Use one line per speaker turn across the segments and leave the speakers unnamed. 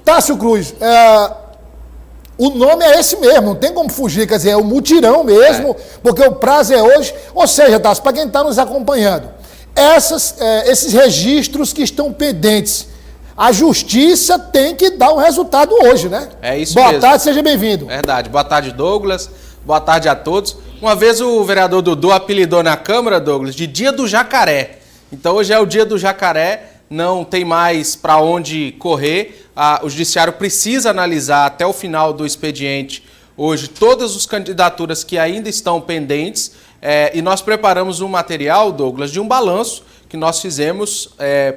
Tássio Cruz, o nome é esse mesmo, não tem como fugir, quer dizer, é o mutirão mesmo, porque o prazo é hoje. Ou seja, Tássio, para quem está nos acompanhando, esses registros que estão pendentes, a justiça tem que dar um resultado hoje, né?
É isso
mesmo.
Boa
tarde, seja bem-vindo.
Verdade. Boa tarde, Douglas. Boa tarde a todos. Uma vez o vereador Dudu apelidou na Câmara, Douglas, de Dia do Jacaré. Então hoje é o Dia do Jacaré, não tem mais para onde correr. O Judiciário precisa analisar até o final do expediente hoje todas as candidaturas que ainda estão pendentes. E nós preparamos um material, Douglas, de um balanço que nós fizemos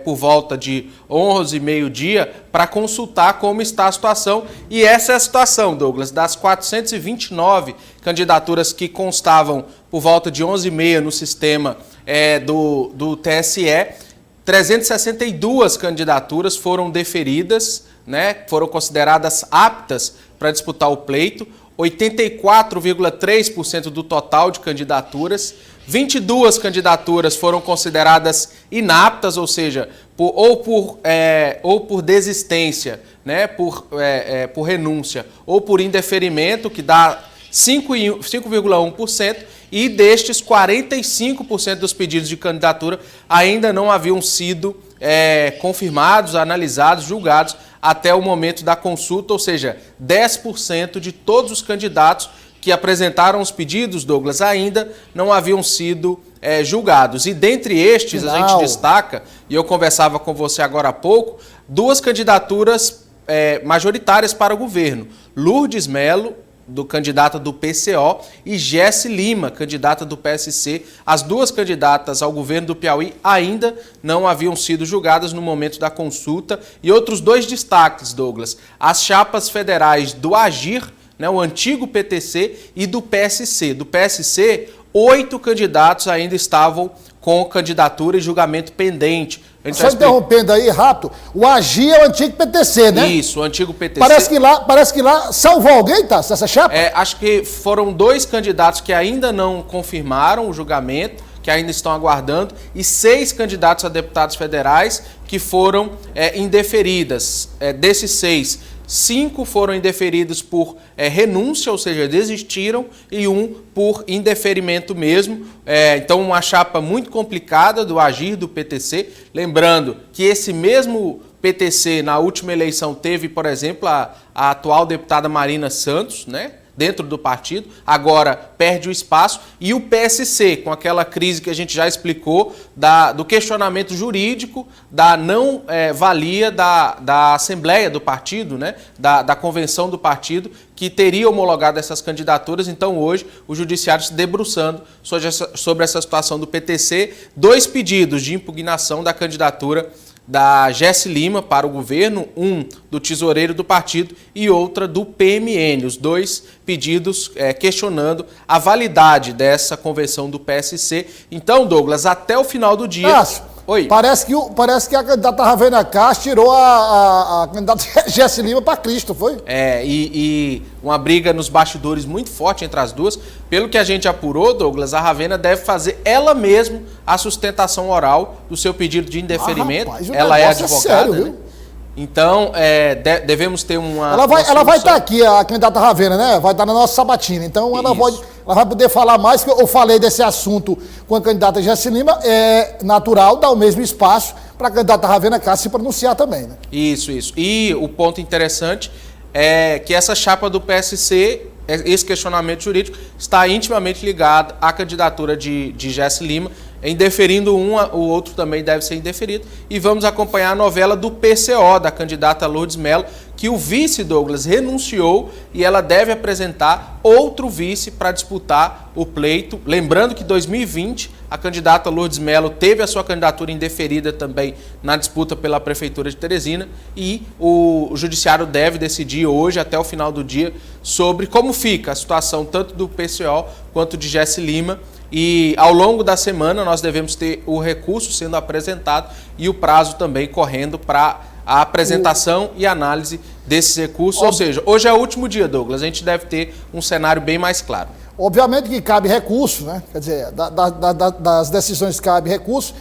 por volta de 11h30 para consultar como está a situação. E essa é a situação, Douglas, das 429 candidaturas que constavam por volta de 11h30 no sistema do TSE, 362 candidaturas foram deferidas, né, foram consideradas aptas para disputar o pleito, 84,3% do total de candidaturas. 22 candidaturas foram consideradas inaptas, ou seja, ou por desistência, né, por renúncia, ou por indeferimento, que dá 5,1%, e destes 45% dos pedidos de candidatura ainda não haviam sido confirmados, analisados, julgados até o momento da consulta, ou seja, 10% de todos os candidatos que apresentaram os pedidos, Douglas, ainda não haviam sido julgados. E dentre estes, a gente destaca, e eu conversava com você agora há pouco, duas candidaturas majoritárias para o governo. Lourdes Melo, candidata do PCO, e Jesse Lima, candidata do PSC. As duas candidatas ao governo do Piauí ainda não haviam sido julgadas no momento da consulta. E outros dois destaques, Douglas: as chapas federais do Agir, né, o antigo PTC, e do PSC. Do PSC, 8 candidatos ainda estavam com candidatura e julgamento pendente.
Só interrompendo aí, rápido, o Agir é o antigo PTC, né?
Isso, o antigo PTC.
Parece que lá salvou alguém, tá? Essa chapa?
Acho que foram 2 candidatos que ainda não confirmaram o julgamento, que ainda estão aguardando, e 6 candidatos a deputados federais que foram indeferidas. Desses 6, 5 foram indeferidos por renúncia, ou seja, desistiram, e 1 por indeferimento mesmo. Então, uma chapa muito complicada do Agir, do PTC. Lembrando que esse mesmo PTC, na última eleição, teve, por exemplo, a atual deputada Marina Santos, né, dentro do partido, agora perde o espaço, e o PSC, com aquela crise que a gente já explicou, do questionamento jurídico, da não valia da Assembleia do partido, né, da convenção do partido, que teria homologado essas candidaturas. Então hoje o Judiciário se debruçando sobre essa situação do PTC, 2 pedidos de impugnação da candidatura da Jesse Lima para o governo, um do tesoureiro do partido e outra do PMN. Os 2 pedidos questionando a validade dessa convenção do PSC. Então, Douglas, até o final do dia...
Oi. Parece que a candidata Ravena Castro tirou a candidata Jesse Lima para Cristo, foi?
E uma briga nos bastidores muito forte entre as duas. Pelo que a gente apurou, Douglas, a Ravena deve fazer ela mesma a sustentação oral do seu pedido de indeferimento.
Rapaz,
ela é advogada,
sério,
né? Então, devemos ter uma...
Ela vai estar aqui, a candidata Ravena, né? Vai estar na nossa sabatina. Então, ela vai poder falar mais, que eu falei desse assunto com a candidata Jesse Lima. É natural dar o mesmo espaço para a candidata Ravena Castro se pronunciar também, né?
Isso. E o ponto interessante é que essa chapa do PSC, esse questionamento jurídico, está intimamente ligado à candidatura de Jesse Lima. Indeferindo o outro também deve ser indeferido. E vamos acompanhar a novela do PCO, da candidata Lourdes Melo, que o vice, Douglas, renunciou, e ela deve apresentar outro vice para disputar o pleito. Lembrando que em 2020 a candidata Lourdes Melo teve a sua candidatura indeferida também na disputa pela Prefeitura de Teresina, e o Judiciário deve decidir hoje, até o final do dia, sobre como fica a situação tanto do PCO quanto de Jesse Lima. E ao longo da semana nós devemos ter o recurso sendo apresentado e o prazo também correndo para a apresentação e análise desses recursos. Ou seja, hoje é o último dia, Douglas, a gente deve ter um cenário bem mais claro.
Obviamente que cabe recurso, né? Quer dizer, das decisões cabe recurso.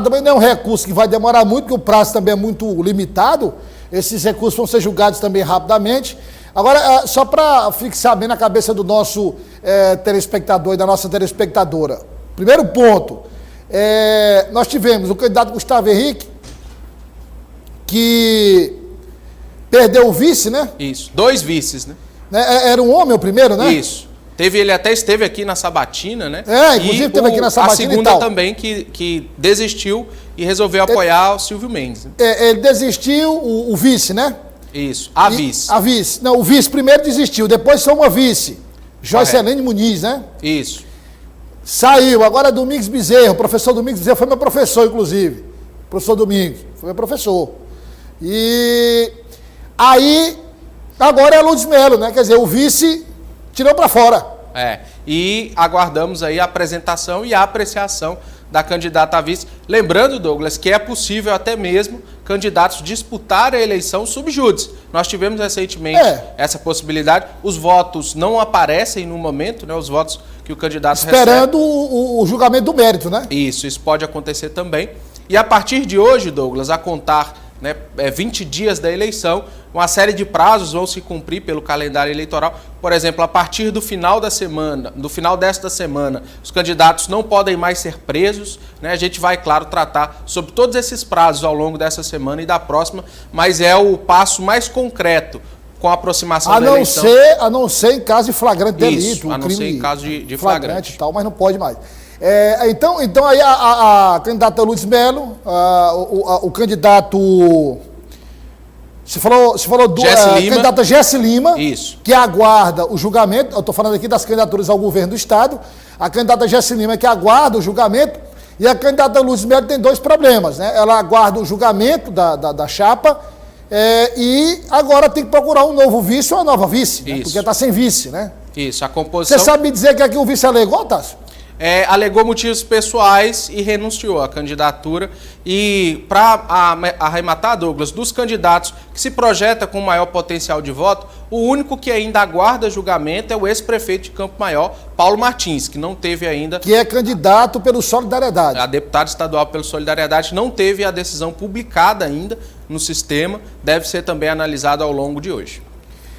Também não é um recurso que vai demorar muito, porque o prazo também é muito limitado. Esses recursos vão ser julgados também rapidamente. Agora, só para fixar bem na cabeça do nosso telespectador e da nossa telespectadora. Primeiro ponto, nós tivemos o candidato Gustavo Henrique, que perdeu o vice, né?
Isso, 2 vices, né?
Era um homem o primeiro, né?
Isso. Ele até esteve aqui na Sabatina, né?
Inclusive esteve aqui na Sabatina.
A segunda também que desistiu e resolveu apoiar o Silvio Mendes. Né?
Ele desistiu, o vice, né?
Isso, a vice.
A vice. Não, o vice primeiro desistiu, depois só uma vice. Joycelene Muniz, né?
Isso.
Saiu, agora Domingos Bezerra, o professor Domingos Bezerra foi meu professor, inclusive. Professor Domingos, foi meu professor. E aí, agora é Lourdes Melo, né? Quer dizer, o vice tirou para fora.
E aguardamos aí a apresentação e a apreciação da candidata a vice. Lembrando, Douglas, que é possível até mesmo candidatos disputarem a eleição sub júdice. Nós tivemos recentemente essa possibilidade. Os votos não aparecem no momento, né? Os votos que o candidato
esperando o julgamento do mérito, né?
Isso pode acontecer também. E a partir de hoje, Douglas, a contar 20 dias da eleição, uma série de prazos vão se cumprir pelo calendário eleitoral. Por exemplo, a partir do final da semana, do final desta semana, os candidatos não podem mais ser presos, né? A gente vai, claro, tratar sobre todos esses prazos ao longo dessa semana e da próxima, mas é o passo mais concreto com a aproximação da eleição.
A não ser em caso de flagrante delito.
Isso, a não ser em caso de flagrante.
E tal, mas não pode mais. Então aí a candidata Lourdes Melo, o candidato... Você falou do candidata Jesse Lima,
isso,
que aguarda o julgamento. Eu estou falando aqui das candidaturas ao governo do Estado. A candidata Jesse Lima que aguarda o julgamento. E a candidata Lourdes Melo tem 2 problemas, né? Ela aguarda o julgamento da chapa e agora tem que procurar um novo vice ou uma nova vice, né? Porque está sem vice, né?
Isso, a composição...
Você sabe me dizer que aqui o vice alegou, Tássio?
Alegou motivos pessoais e renunciou à candidatura. E para arrematar, Douglas, dos candidatos que se projeta com maior potencial de voto, o único que ainda aguarda julgamento é o ex-prefeito de Campo Maior, Paulo Martins, que não teve ainda...
Que é candidato pelo Solidariedade.
A deputada estadual pelo Solidariedade não teve a decisão publicada ainda no sistema, deve ser também analisada ao longo de hoje.